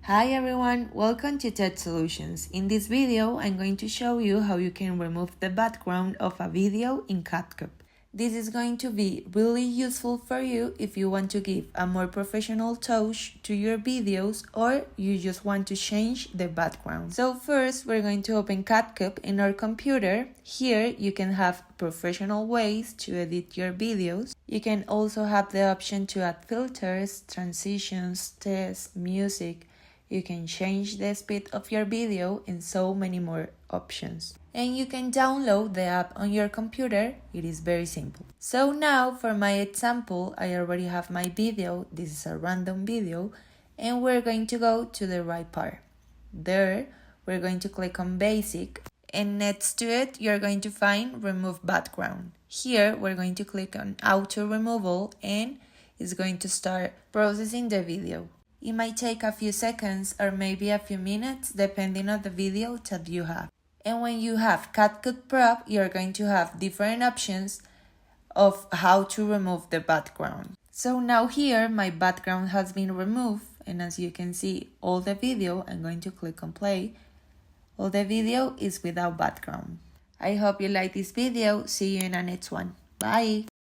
Hi everyone, welcome to Tech Solutions. In this video, I'm going to show you how you can remove the background of a video in Capcut. This is going to be really useful for you if you want to give a more professional touch to your videos or you just want to change the background. So first, we're going to open Capcut in our computer. Here, you can have professional ways to edit your videos. You can also have the option to add filters, transitions, text, music. You can change the speed of your video and so many more options. And you can download the app on your computer. It is very simple. So now for my example, I already have my video. This is a random video and we're going to go to the right part. There, we're going to click on basic and next to it, you're going to find remove background. Here, we're going to click on auto removal and it's going to start processing the video. It might take a few seconds or maybe a few minutes depending on the video that you have. And when you have Capcut Pro, you're going to have different options of how to remove the background. So now here my background has been removed and as you can see all the video, I'm going to click on play. All the video is without background. I hope you like this video. See you in the next one. Bye!